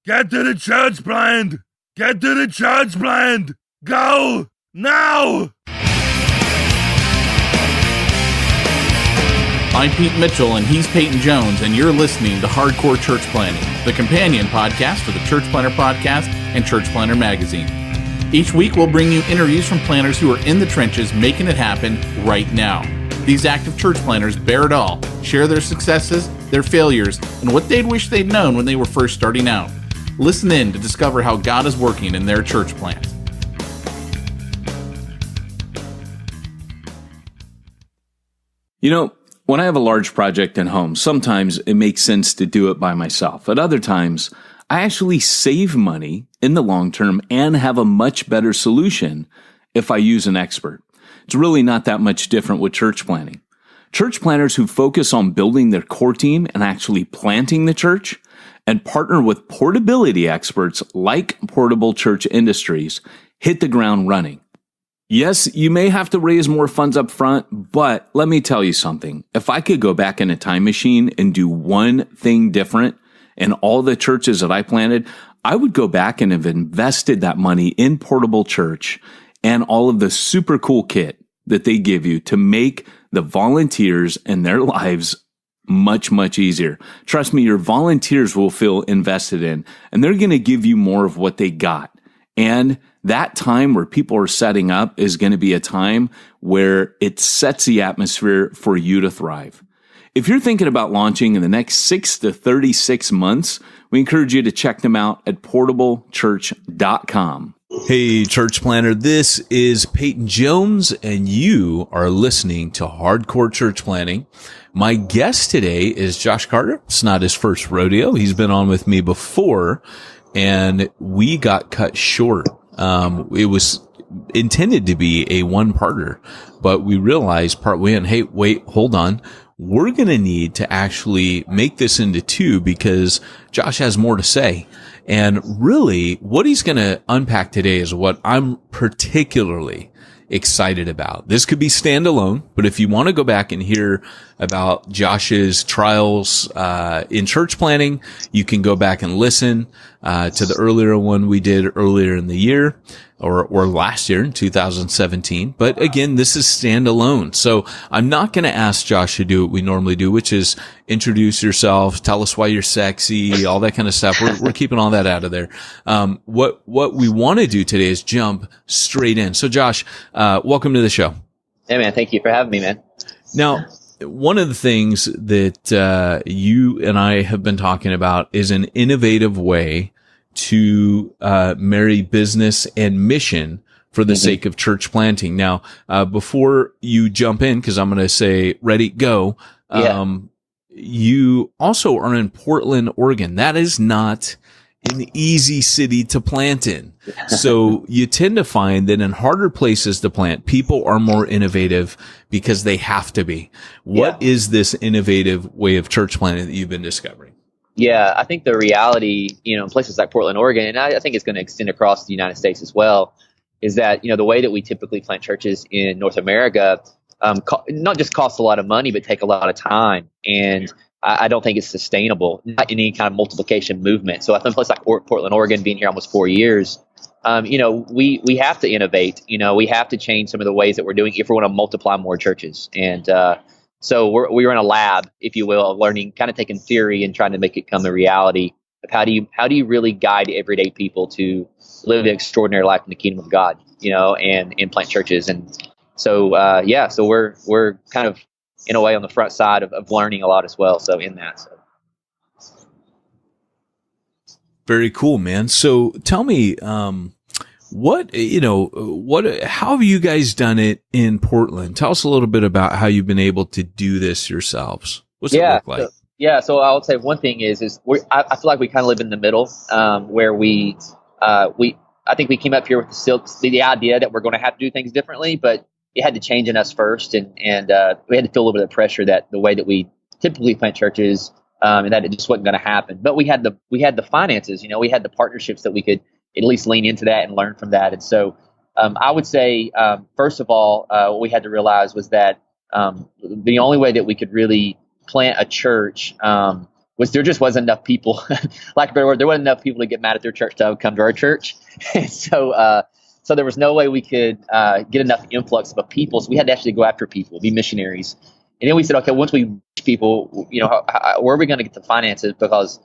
Get to the church plant! Get to the church plant! Go! Now! I'm Pete Mitchell, and he's Peyton Jones, and you're listening to Hardcore Church Planning, the companion podcast for the Church Planner Podcast and Church Planner Magazine. Each week, we'll bring you interviews from planners who are in the trenches making it happen right now. These active church planners bear it all, share their successes, their failures, and what they'd wish they'd known when they were first starting out. Listen in to discover how God is working in their church plant. You know, when I have a large project at home, sometimes it makes sense to do it by myself. At other times, I actually save money in the long term and have a much better solution if I use an expert. It's really not that much different with church planning. Church planners who focus on building their core team and actually planting the church and partner with portability experts like Portable Church Industries hit the ground running. Yes, you may have to raise more funds up front, but let me tell you something. If I could go back in a time machine and do one thing different in all the churches that I planted, I would go back and have invested that money in Portable Church and all of the super cool kit that they give you to make the volunteers and their lives much, much easier. Trust me, your volunteers will feel invested in, and they're going to give you more of what they got. And that time where people are setting up is going to be a time where it sets the atmosphere for you to thrive. If you're thinking about launching in the next 6 to 36 months, we encourage you to check them out at portablechurch.com. Hey, Church Planner, this is Peyton Jones, and you are listening to Hardcore Church Planning. My guest today is Josh Carter. It's not his first rodeo. He's been on with me before, and we got cut short. It was intended to be a one-parter, but we realized partway in, hey, wait, hold on. We're going to need to actually make this into two because Josh has more to say. And really, what he's going to unpack today is what I'm particularly excited about. This could be standalone, but if you want to go back and hear about Josh's trials in church planning, you can go back and listen to the earlier one we did earlier in the year or last year in 2017. But again, this is standalone. So I'm not going to ask Josh to do what we normally do, which is introduce yourself, tell us why you're sexy, all that kind of stuff. We're keeping all that out of there. What we want to do today is jump straight in. So Josh, welcome to the show. Hey man, thank you for having me, man. Now, one of the things that you and I have been talking about is an innovative way to marry business and mission for the sake of church planting. Now, before you jump in, because I'm going to say ready, go, you also are in Portland, Oregon. That is not an easy city to plant in. So you tend to find that in harder places to plant, people are more innovative because they have to be. What is this innovative way of church planting that you've been discovering? Yeah, I think the reality, in places like Portland, Oregon, and I think it's going to extend across the United States as well, is that, the way that we typically plant churches in North America, not just costs a lot of money, but take a lot of time. And I don't think it's sustainable, not in any kind of multiplication movement. So I think a place like Portland, Oregon, being here almost 4 years, we have to innovate. We have to change some of the ways that we're doing if we want to multiply more churches. And so we're in a lab, if you will, of learning, kind of taking theory and trying to make it come a reality of how do you really guide everyday people to live an extraordinary life in the kingdom of God, and plant churches. And so so we're kind of in a way on the front side of learning a lot as well. So in that, Very cool, man. So tell me, how have you guys done it in Portland? Tell us a little bit about how you've been able to do this yourselves. What's it look like? So I would say one thing is I feel like we kind of live in the middle, where I think we came up here with the idea that we're going to have to do things differently, but it had to change in us first, and we had to feel a little bit of pressure that the way that we typically plant churches, and that it just wasn't going to happen. But we had the finances, we had the partnerships that we could at least lean into that and learn from that. And so I would say, first of all, what we had to realize was that the only way that we could really plant a church was there just wasn't enough people, like a better word, there wasn't enough people to get mad at their church to come to our church. And so there was no way we could get enough influx of people. So we had to actually go after people, be missionaries. And then we said, okay, once we reach people, where are we going to get the finances? Because,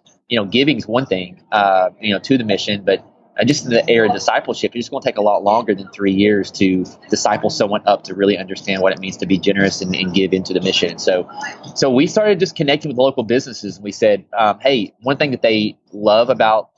giving is one thing, to the mission, but just in the area of discipleship, it's just going to take a lot longer than 3 years to disciple someone up to really understand what it means to be generous and give into the mission. So we started just connecting with local businesses, and we said, hey, one thing that they love about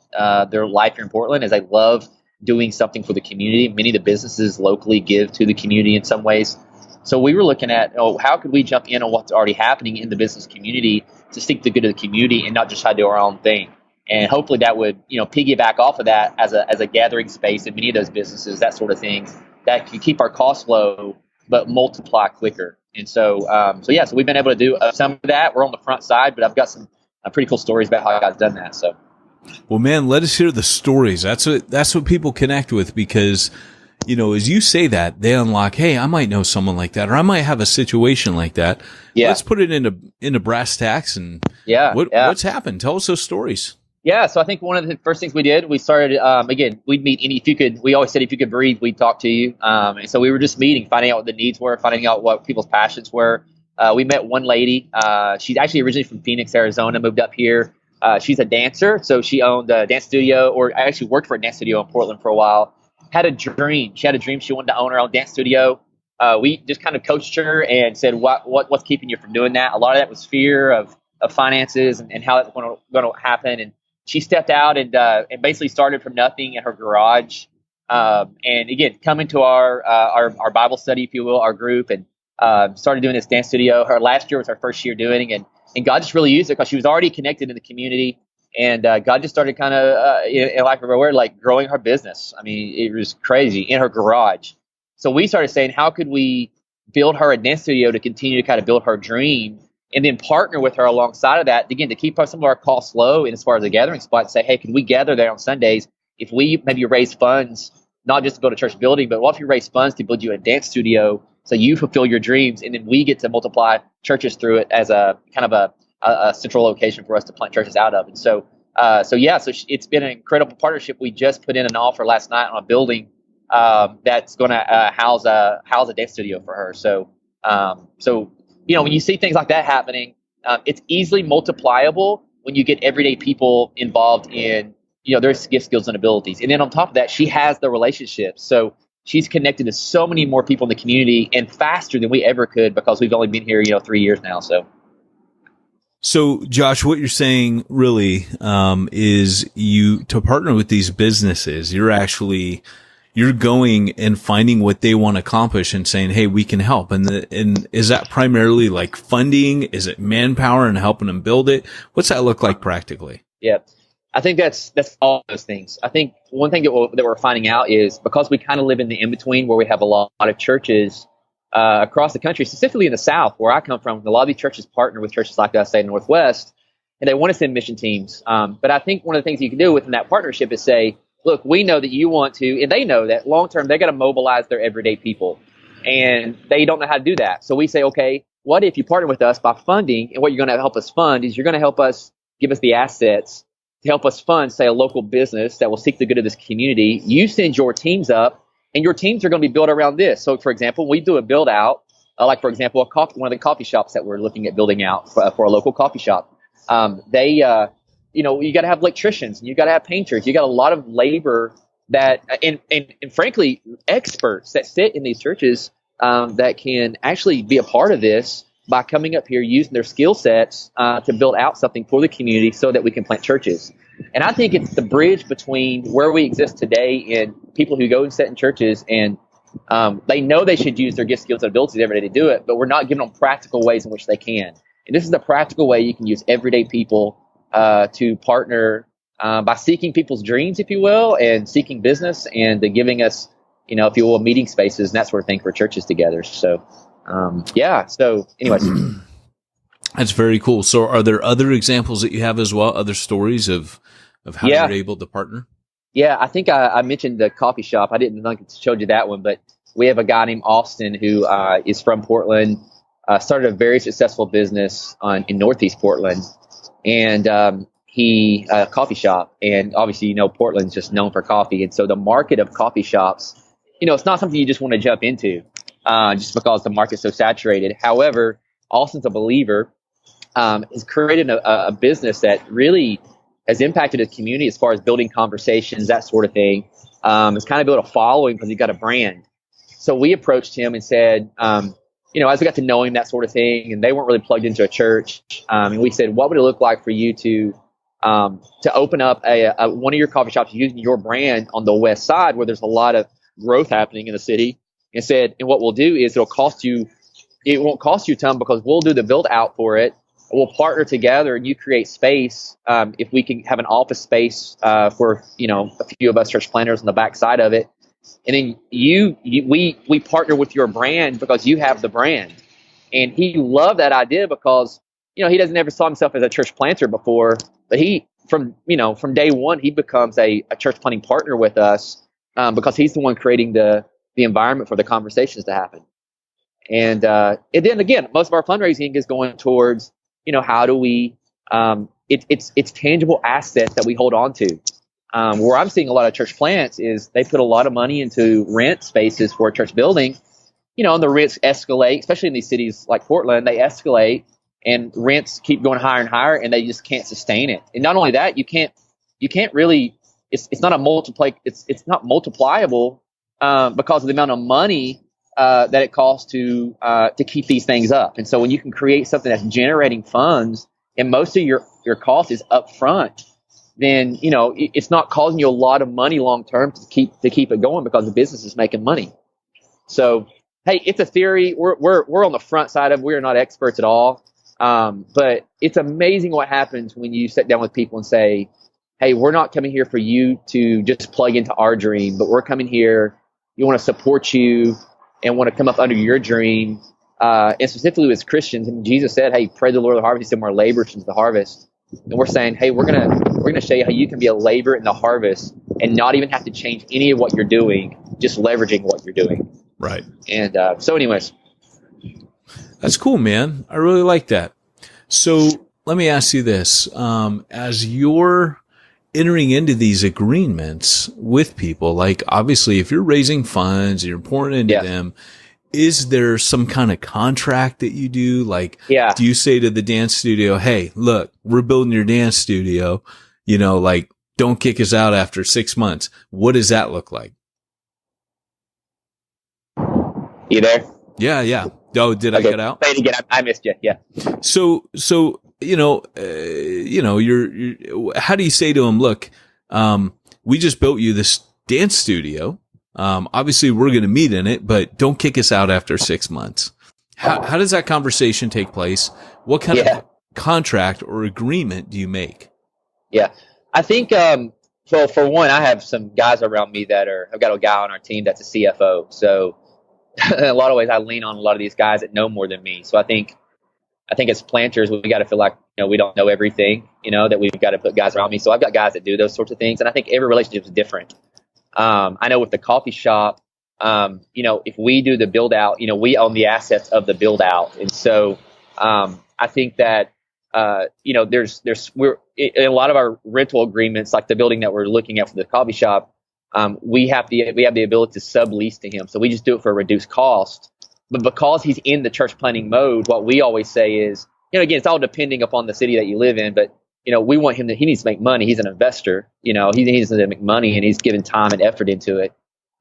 their life here in Portland is they love doing something for the community. Many of the businesses locally give to the community in some ways. So we were looking at, how could we jump in on what's already happening in the business community to seek the good of the community and not just try to do our own thing. And hopefully that would, piggyback off of that as a gathering space in many of those businesses, that sort of thing, that can keep our costs low but multiply quicker. And so we've been able to do some of that. We're on the front side, but I've got some pretty cool stories about how God's done that. So, well, man, let us hear the stories. That's what people connect with, because as you say that, they unlock, hey, I might know someone like that, or I might have a situation like that. Yeah. Let's put it into brass tacks and what's happened. Tell us those stories. Yeah, so I think one of the first things we did, we started, again, we'd meet we always said if you could breathe, we'd talk to you. And so we were just meeting, finding out what the needs were, finding out what people's passions were. We met one lady. She's actually originally from Phoenix, Arizona, moved up here. She's a dancer, so she owned a dance studio, or I actually worked for a dance studio in Portland for a while. Had a dream. She had a dream she wanted to own her own dance studio. We just kind of coached her and said, what's keeping you from doing that? A lot of that was fear of finances and how it's going to happen. And she stepped out and basically started from nothing in her garage. And again, coming to our Bible study, if you will, our group, and started doing this dance studio. Her last year was her first year doing it. And God just really used her because she was already connected in the community. And God just started kind of, in lack of a word, like growing her business. I mean, it was crazy in her garage. So we started saying, how could we build her a dance studio to continue to kind of build her dream, and then partner with her alongside of that, again, to keep some of our costs low, and as far as a gathering spot, say, hey, can we gather there on Sundays? If we maybe raise funds, not just to build a church building, but what if you raise funds to build you a dance studio so you fulfill your dreams, and then we get to multiply churches through it as a kind of a central location for us to plant churches out of. And so it's been an incredible partnership. We just put in an offer last night on a building that's going to house a dance studio for her. So when you see things like that happening, it's easily multipliable when you get everyday people involved in, their gift, skills, and abilities. And then on top of that, she has the relationships. So she's connected to so many more people in the community, and faster than we ever could, because we've only been here, 3 years now. So, Josh, what you're saying really is to partner with these businesses, you're going and finding what they want to accomplish and saying, hey, we can help. And is that primarily like funding? Is it manpower and helping them build it? What's that look like practically? Yeah, I think that's all those things. I think one thing that we're finding out is, because we kind of live in the in-between, where we have a lot of churches across the country, specifically in the South, where I come from, a lot of these churches partner with churches like us, say, in the Northwest, and they want to send mission teams. But I think one of the things you can do within that partnership is say, look, we know that you want to, and they know that long term they're going to mobilize their everyday people, and they don't know how to do that. So we say, okay, what if you partner with us by funding? And what you're going to help us fund is you're going to help us, give us the assets to help us fund, say, a local business that will seek the good of this community. You send your teams up, and your teams are going to be built around this. So, for example, we do a build out, like, for example, one of the coffee shops that we're looking at building out for a local coffee shop. You got to have electricians, and you got to have painters. You got a lot of labor that, and frankly, experts that sit in these churches that can actually be a part of this by coming up here, using their skill sets to build out something for the community so that we can plant churches. And I think it's the bridge between where we exist today and people who go and sit in churches, and they know they should use their gift, skills, and abilities every day to do it, but we're not giving them practical ways in which they can. And this is the practical way you can use everyday people to partner by seeking people's dreams, if you will, and seeking business, and giving us, if you will, meeting spaces and that sort of thing for churches together. So, So anyways. That's very cool. So are there other examples that you have as well, other stories of how you're able to partner? Yeah, I think I mentioned the coffee shop. I didn't think I showed you that one, but we have a guy named Austin who is from Portland, started a very successful business in Northeast Portland. and he a coffee shop, and obviously Portland's just known for coffee, and so the market of coffee shops, it's not something you just want to jump into, just because the market's so saturated. However, Austin's a believer, has created a business that really has impacted his community as far as building conversations, that sort of thing. It's kind of built a following because he got a brand. So we approached him and said, as we got to know him, that sort of thing, and they weren't really plugged into a church. And we said, what would it look like for you to open up one of your coffee shops using your brand on the west side where there's a lot of growth happening in the city? And said, and what we'll do is it won't cost you a ton because we'll do the build out for it. We'll partner together and you create space. If we can have an office space for a few of us church planners on the back side of it, and then we partner with your brand because you have the brand. And he loved that idea because he doesn't ever saw himself as a church planter before, but he from day one he becomes a church planting partner with us because he's the one creating the environment for the conversations to happen. And then again, most of our fundraising is going towards how do we, it's tangible assets that we hold on to. Where I'm seeing a lot of church plants is they put a lot of money into rent spaces for a church building, and the rents escalate, especially in these cities like Portland, they escalate and rents keep going higher and higher and they just can't sustain it. And not only that, you can't really, it's not it's not multipliable, because of the amount of money that it costs to keep these things up. And so when you can create something that's generating funds and most of your cost is up front, then it's not causing you a lot of money long term to keep it going because the business is making money. So hey, it's a theory. We're on the front side of it. We are not experts at all, but it's amazing what happens when you sit down with people and say, hey, we're not coming here for you to just plug into our dream, but we're coming here. You want to support you and want to come up under your dream, and specifically as Christians. And Jesus said, hey, pray the Lord of the harvest, and more laborers into the harvest. And we're saying, hey, we're gonna show you how you can be a laborer in the harvest and not even have to change any of what you're doing, just leveraging what you're doing. Right. And so anyways. That's cool, man. I really like that. So let me ask you this. As you're entering into these agreements with people, like obviously if you're raising funds, you're pouring into them, is there some kind of contract that you do? Like, do you say to the dance studio, hey, look, we're building your dance studio, like don't kick us out after 6 months. What does that look like? You there? Yeah. Oh, did I get out? Say it again. I missed you. Yeah. So, you're how do you say to them, look, we just built you this dance studio. Obviously we're going to meet in it, but don't kick us out after 6 months. How does that conversation take place? What kind of contract or agreement do you make? Yeah, I think, so for one, I have some guys around me I've got a guy on our team that's a CFO. So in a lot of ways I lean on a lot of these guys that know more than me. So I think as planters, we got to feel like, we don't know everything, that we've got to put guys around me. So I've got guys that do those sorts of things. And I think every relationship is different. I know with the coffee shop, if we do the build out, we own the assets of the build out. And so, I think that, we're in a lot of our rental agreements, like the building that we're looking at for the coffee shop, we have the ability to sublease to him. So we just do it for a reduced cost. But because he's in the church planning mode, what we always say is, again, it's all depending upon the city that you live in, but we want him he needs to make money. He's an investor, he needs to make money and he's giving time and effort into it.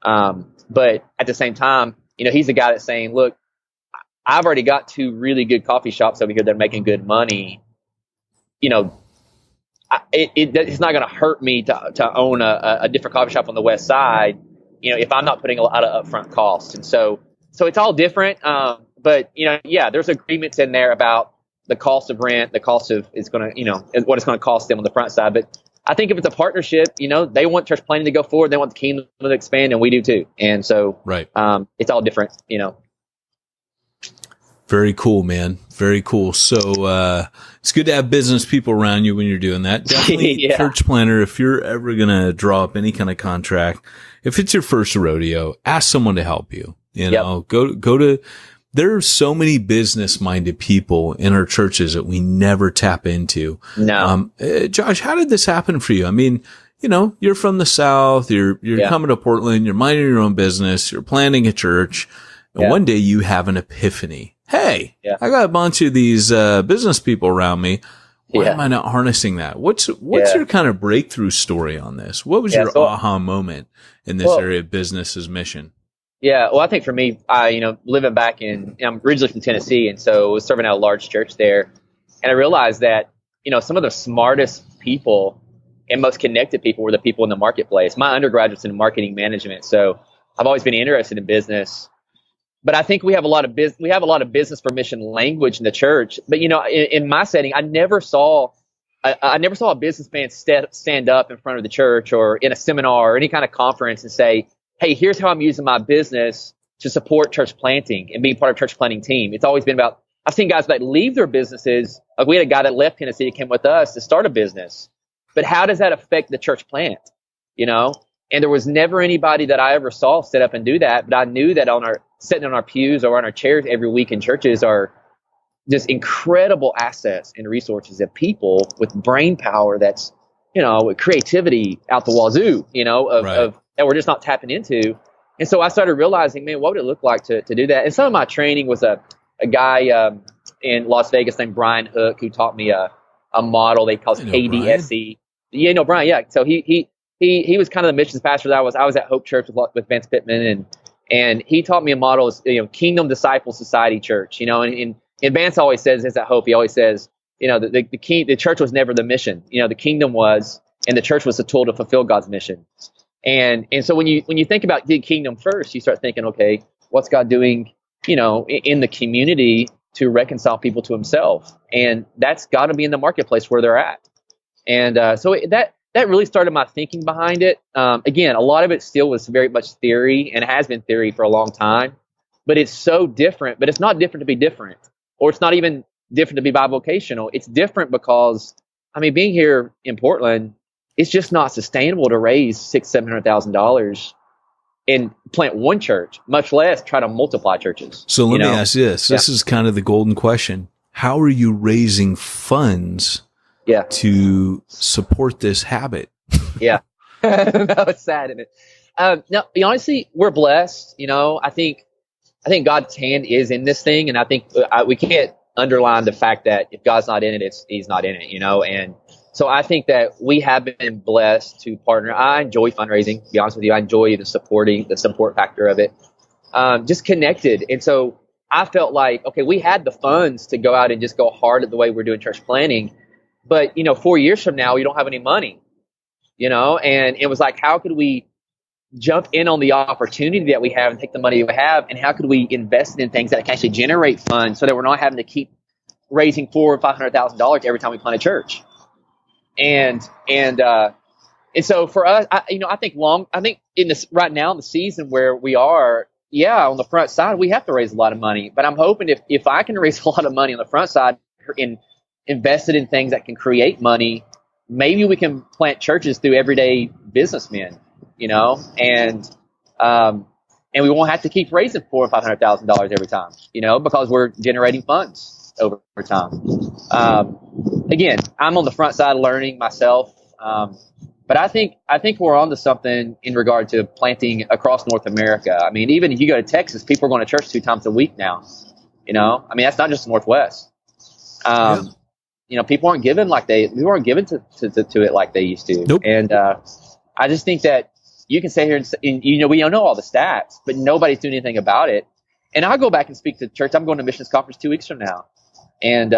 But at the same time, he's the guy that's saying, look, I've already got 2 really good coffee shops over here that are making good money. It's not going to hurt me to own a different coffee shop on the west side, if I'm not putting a lot of upfront costs. And so it's all different. But there's agreements in there about the cost of rent, the cost of what it's going to cost them on the front side. But I think if it's a partnership, they want church planning to go forward. They want the kingdom to expand, and we do too. And so, it's all different, Very cool, man. Very cool. So, it's good to have business people around you when you're doing that. Definitely church planner. If you're ever going to draw up any kind of contract, if it's your first rodeo, ask someone to help you, go to, There are so many business-minded people in our churches that we never tap into. No. Josh, how did this happen for you? I mean, you're from the South, you're coming to Portland, you're minding your own business, you're planning a church, and one day you have an epiphany. Hey, I got a bunch of these business people around me. Why am I not harnessing that? What's your kind of breakthrough story on this? What was your aha moment in this area of business as mission? Yeah, well, I think for me, living back I'm originally from Tennessee, and so I was serving at a large church there, and I realized that, some of the smartest people and most connected people were the people in the marketplace. My undergraduate's in marketing management, so I've always been interested in business. But I think we have a lot of business for mission language in the church. But in my setting, I never saw a businessman stand up in front of the church or in a seminar or any kind of conference and say, "Hey, here's how I'm using my business to support church planting and being part of church planting team." It's always been about, I've seen guys that leave their businesses. Like we had a guy that left Tennessee that came with us to start a business. But how does that affect the church plant? And there was never anybody that I ever saw set up and do that. But I knew that sitting on our pews or on our chairs every week in churches are just incredible assets and resources of people with brain power that's, with creativity out the wazoo, of that we're just not tapping into. And so I started realizing, man, what would it look like to do that? And some of my training was a guy in Las Vegas named Brian Hook who taught me a model they call KDSE. Yeah, Brian. Yeah. So he was kind of the missions pastor that I was at Hope Church with Vance Pittman, and he taught me a model, Kingdom Disciple Society Church. And Vance always says this at Hope. He always says, the church was never the mission. The kingdom was, and the church was the tool to fulfill God's mission. And so when you think about the kingdom first, you start thinking, okay, what's God doing, in the community to reconcile people to Himself, and that's got to be in the marketplace where they're at. And so that really started my thinking behind it. Again, a lot of it still was very much theory and has been theory for a long time, but it's so different. But it's not different to be different, or it's not even different to be bivocational. It's different because, being here in Portland, it's just not sustainable to raise $600,000-$700,000 and plant one church, much less try to multiply churches. So let me ask this. This is kind of the golden question. How are you raising funds to support this habit? Yeah. That was sad, isn't it? No, honestly, we're blessed. I think God's hand is in this thing, and I think we can't underline the fact that if God's not in it, He's not in it, And so I think that we have been blessed to partner. I enjoy fundraising, to be honest with you. I enjoy the support factor of it. Just connected. And so I felt like, okay, we had the funds to go out and just go hard at the way we're doing church planning. But, 4 years from now, we don't have any money, and it was like, how could we jump in on the opportunity that we have and take the money we have? And how could we invest in things that can actually generate funds so that we're not having to keep raising $400,000 or $500,000 every time we plant a church? And so for us, I think in this right now in the season where we are, on the front side, we have to raise a lot of money, but I'm hoping if I can raise a lot of money on the front side and invest it in things that can create money, maybe we can plant churches through everyday businessmen, and we won't have to keep raising $400,000 or $500,000 every time, because we're generating funds over time. Again, I'm on the front side learning myself, but I think we're onto something in regard to planting across North America. Even if you go to Texas, people are going to church 2 times a week now. That's not just the Northwest. People aren't given to it like they used to. Nope. And I just think that you can sit here and we don't know all the stats, but nobody's doing anything about it. And I'll go back and speak to the church. I'm going to missions conference 2 weeks from now, and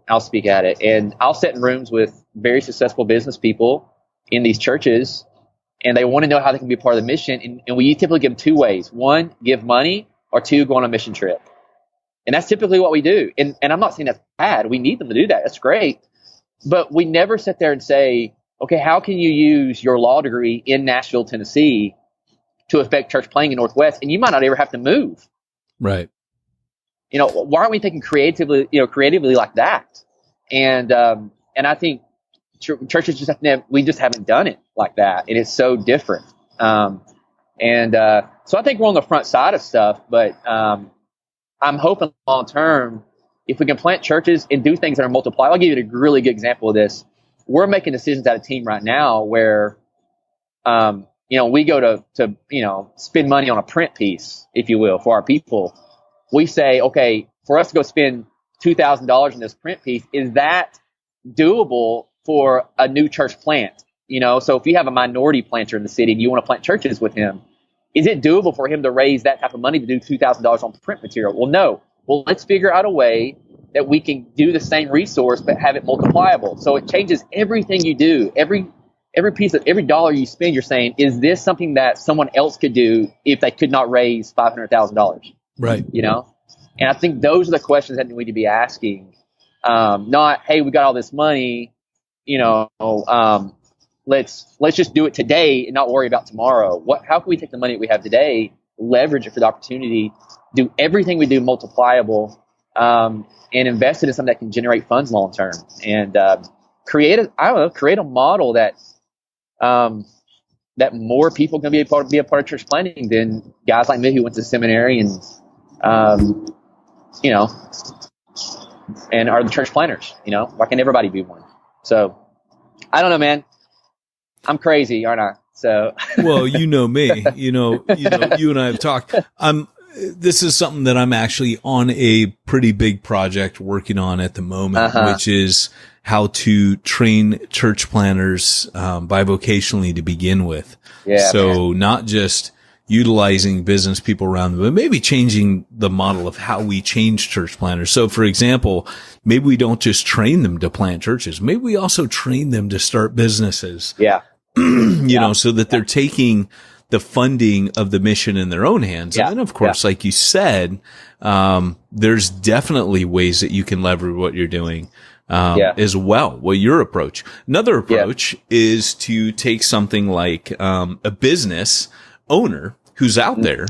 I'll speak at it. And I'll sit in rooms with very successful business people in these churches, and they want to know how they can be part of the mission. And we typically give them 2 ways: 1, give money, or 2, go on a mission trip. And that's typically what we do. And I'm not saying that's bad. We need them to do that. That's great. But we never sit there and say, okay, how can you use your law degree in Nashville, Tennessee to affect church planting in Northwest? And you might not ever have to move. Right. Why aren't we thinking creatively like that? And I think churches we just haven't done it like that. And it's so different. So I think we're on the front side of stuff, but I'm hoping long term, if we can plant churches and do things that are multiplied. I'll give you a really good example of this. We're making decisions at a team right now where, we go to spend money on a print piece, if you will, for our people. We say, okay, for us to go spend $2,000 in this print piece, is that doable for a new church plant? So if you have a minority planter in the city and you want to plant churches with him, is it doable for him to raise that type of money to do $2,000 on print material? Well, no. Well, let's figure out a way that we can do the same resource but have it multipliable. So it changes everything you do. Every dollar you spend, you're saying, is this something that someone else could do if they could not raise $500,000? Right. And I think those are the questions that we need to be asking. Not, hey, we got all this money, let's just do it today and not worry about tomorrow. How can we take the money that we have today, leverage it for the opportunity, do everything we do multipliable, and invest it in something that can generate funds long term, and create a model that that more people can be a part of church planting than guys like me who went to seminary and and are the church planners. Why can't everybody be one? So I don't know, man. I'm crazy, aren't I? So well, you know me. You and I have talked. This is something that I'm actually on a pretty big project working on at the moment, which is how to train church planners bivocationally to begin with. Yeah. So not just utilizing business people around them, but maybe changing the model of how we change church planners. So for example, maybe we don't just train them to plant churches. Maybe we also train them to start businesses. Yeah. So that they're taking the funding of the mission in their own hands. Yeah. And then, of course, like you said, there's definitely ways that you can leverage what you're doing as well. Well, your approach. Another approach is to take something like a business owner who's out there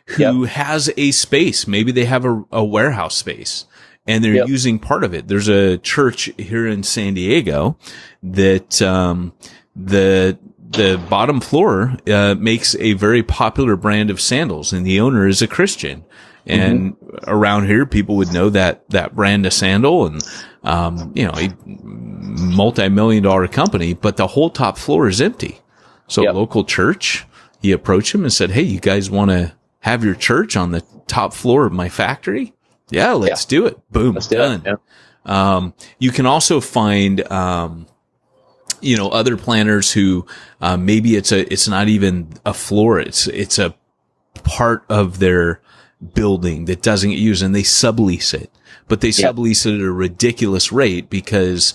who has a space. Maybe they have a warehouse space and they're using part of it. There's a church here in San Diego that the bottom floor makes a very popular brand of sandals, and the owner is a Christian. And around here, people would know that brand of sandal, and a multi-million-dollar company, but the whole top floor is empty. So a local church, he approached him and said, "Hey, you guys want to have your church on the top floor of my factory?" Yeah, let's do it. Boom, let's done. Do it. Yeah. You can also find other planners who maybe it's not even a floor, it's a part of their building that doesn't get used, and they sublease it. But they sublease it at a ridiculous rate because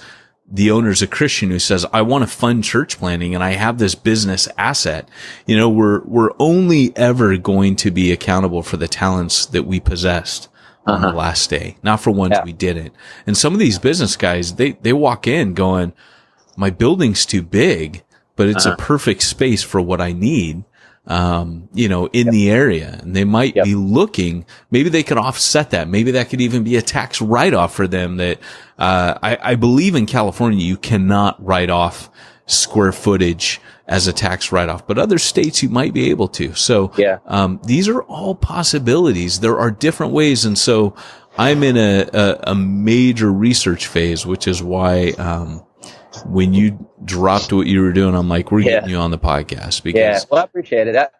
the owner's a Christian who says, "I want to fund church planting and I have this business asset." We're only ever going to be accountable for the talents that we possessed on the last day, not for ones we didn't. And some of these business guys, they walk in going, "My building's too big, but it's a perfect space for what I need, in the area." And they might be looking, maybe they could offset that. Maybe that could even be a tax write-off for them that, I believe in California, you cannot write off square footage as a tax write-off, but other states you might be able to. So, these are all possibilities. There are different ways. And so I'm in a major research phase, which is why, when you dropped what you were doing, I'm like, we're getting you on the podcast. Because well, I appreciate it.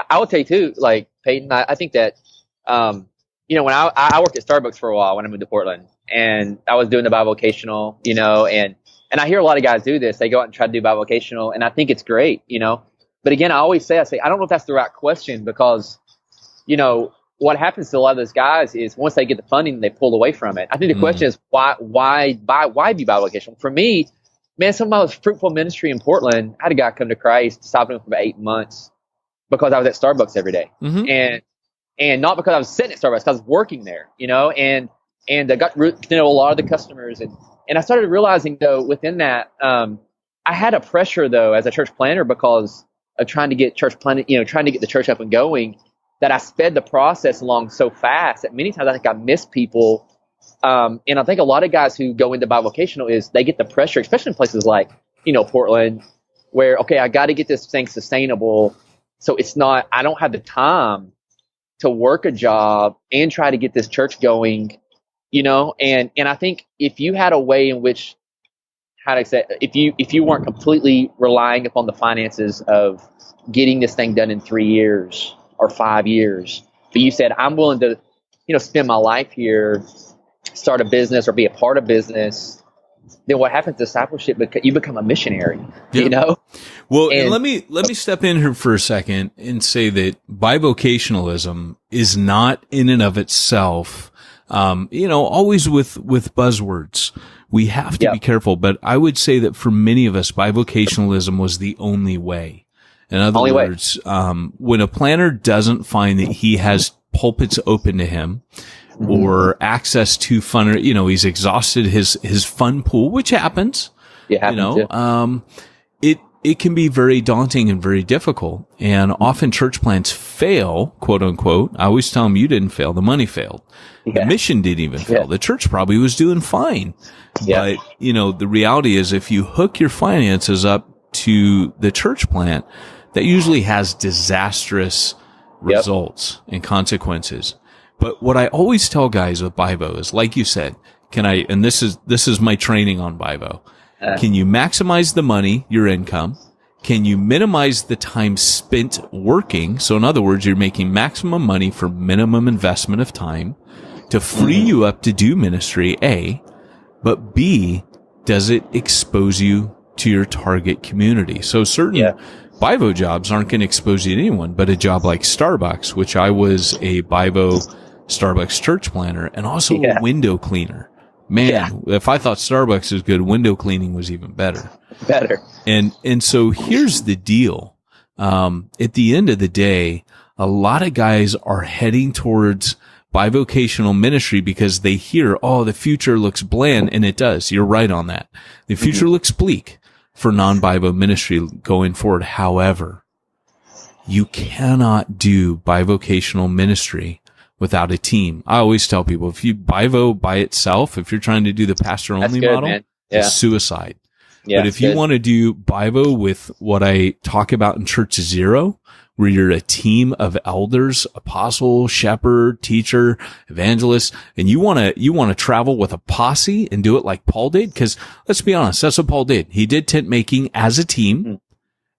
I will tell you too, like Peyton, I think that, when I worked at Starbucks for a while when I moved to Portland, and I was doing the bivocational, and I hear a lot of guys do this. They go out and try to do bivocational, and I think it's great, but again, I always say, I don't know if that's the right question, because, what happens to a lot of those guys is once they get the funding, they pull away from it. I think the question is why be bivocational? For me, man, some of my most fruitful ministry in Portland, I had a guy come to Christ, stopped him for about 8 months because I was at Starbucks every day. And not because I was sitting at Starbucks, because I was working there, and I got to know a lot of the customers. And I started realizing, though, within that, I had a pressure, though, as a church planner because of trying to get church planning, trying to get the church up and going, that I sped the process along so fast that many times I think I missed people. And I think a lot of guys who go into bivocational is they get the pressure, especially in places like, Portland, where, okay, I got to get this thing sustainable. So it's not, I don't have the time to work a job and try to get this church going, and I think if you had a way in which, how to say, if you weren't completely relying upon the finances of getting this thing done in 3 years or 5 years, but you said, I'm willing to, spend my life here, start a business or be a part of business, then what happens to discipleship? You become a missionary, Well, and let me step in here for a second and say that bivocationalism is not in and of itself, always with buzzwords. We have to be careful, but I would say that for many of us, bivocationalism was the only way. In other words, when a planner doesn't find that he has pulpits open to him, or access to fun, he's exhausted his fun pool, which happens, it can be very daunting and very difficult. And often church plants fail, quote unquote. I always tell them, you didn't fail. The money failed. The mission didn't even fail. The church probably was doing fine. But, the reality is if you hook your finances up to the church plant, that usually has disastrous results and consequences. But what I always tell guys with Bivo is, like you said, and this is my training on Bivo. Can you maximize the money, your income? Can you minimize the time spent working? So in other words, you're making maximum money for minimum investment of time to free you up to do ministry, A, but B, does it expose you to your target community? So certain Bivo jobs aren't going to expose you to anyone, but a job like Starbucks, which I was a Bivo Starbucks church planner and also a window cleaner. Man, if I thought Starbucks was good, window cleaning was even better. And so here's the deal. At the end of the day, a lot of guys are heading towards bivocational ministry because they hear, the future looks bland. And it does. You're right on that. The future looks bleak for non-bivo ministry going forward. However, you cannot do bivocational ministry without a team. I always tell people, if you bivo by itself, if you're trying to do the pastor only model, it's suicide. But if you want to do bivo with what I talk about in Church Zero, where you're a team of elders, apostle, shepherd, teacher, evangelist, and you want to travel with a posse and do it like Paul did, because let's be honest, that's what Paul did. He did tent making as a team,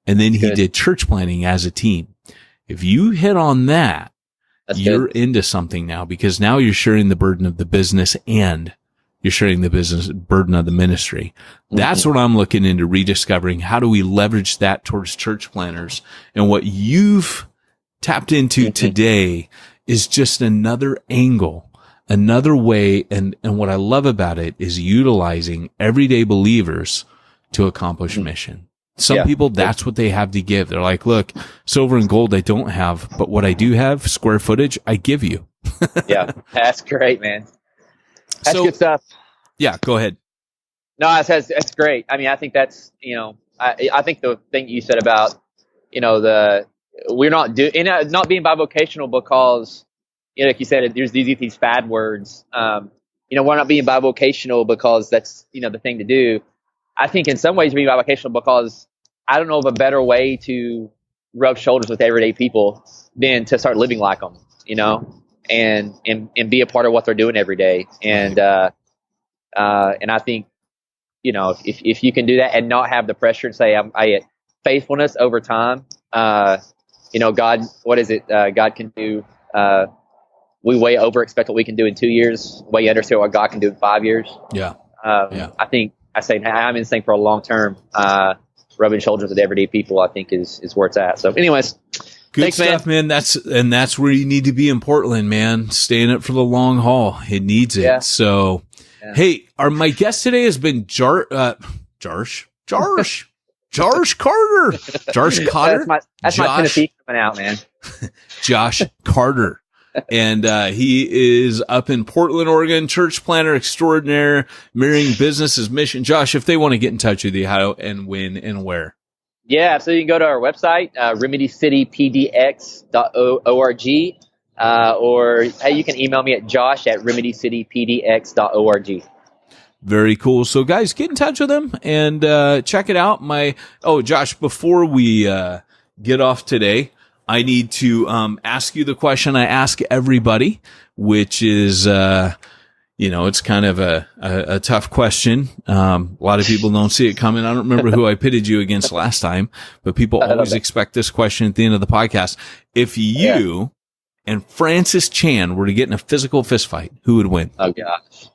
and then he did church planning as a team. If you hit on that, you're into something now, because now you're sharing the burden of the business and you're sharing the burden of the ministry. That's what I'm looking into rediscovering. How do we leverage that towards church planners? And what you've tapped into today is just another angle, another way. And what I love about it is utilizing everyday believers to accomplish mission. Some people, that's what they have to give. They're like, look, silver and gold I don't have, but what I do have, square footage, I give you. That's great, man. That's good stuff. Yeah, go ahead. No, that's great. I mean, I think that's, I think the thing you said about, we're not not being bivocational because, like you said, there's these bad words. We're not being bivocational because that's, the thing to do. I think in some ways being bivocational because I don't know of a better way to rub shoulders with everyday people than to start living like them, and be a part of what they're doing every day. And I think, if you can do that and not have the pressure and say, I faithfulness over time, God, what is it? God can do, we way over expect what we can do in 2 years, way understand what God can do in 5 years. I think, I say I'm in this thing for a long term. Rubbing shoulders with everyday people, I think is where it's at. So, anyways, good thanks, stuff, man. That's where you need to be in Portland, man. Stay in it for the long haul. It needs it. So, hey, my guest today has been Josh Carter. Josh Cotter. That's my Tennessee coming out, man. Josh Carter. And he is up in Portland, Oregon, church planner extraordinaire, marrying business as mission. Josh, if they want to get in touch with you, how and when and where? Yeah, so you can go to our website, remedycitypdx.org, or hey, you can email me at josh@remedycitypdx.org. Very cool. So guys, get in touch with him and check it out. Josh, before we get off today, I need to ask you the question I ask everybody, which is, it's kind of a tough question. A lot of people don't see it coming. I don't remember who I pitted you against last time, but people always expect this question at the end of the podcast. If you and Francis Chan were to get in a physical fist fight, who would win? Oh gosh.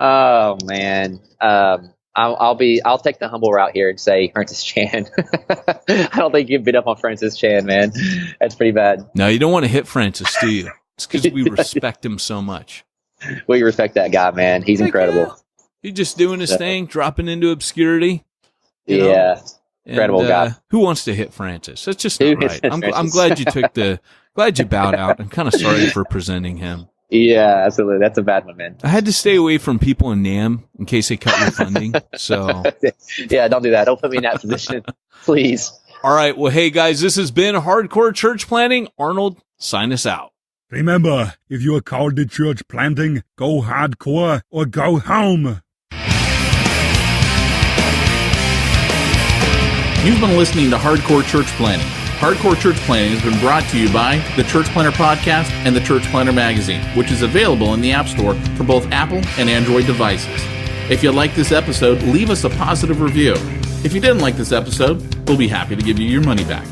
Oh man. I'll take the humble route here and say Francis Chan. I don't think you can beat up on Francis Chan, man. That's pretty bad. No, you don't want to hit Francis, do you? It's because we respect him so much. We respect that guy, man. He's incredible. He's just doing his thing, dropping into obscurity. Yeah. Incredible guy. Who wants to hit Francis? That's just not right. I'm glad you glad you bowed out. I'm kind of sorry for presenting him. Yeah, absolutely. That's a bad one, man. I had to stay away from people in NAM in case they cut your funding. So yeah, don't do that. Don't put me in that position, please. All right. Well, hey guys, this has been Hardcore Church Planting. Arnold, sign us out. Remember, if you are called to church planting, go hardcore or go home. You've been listening to Hardcore Church Planting. Hardcore Church Planting has been brought to you by the Church Planter Podcast and the Church Planter Magazine, which is available in the App Store for both Apple and Android devices. If you like this episode, leave us a positive review. If you didn't like this episode, we'll be happy to give you your money back.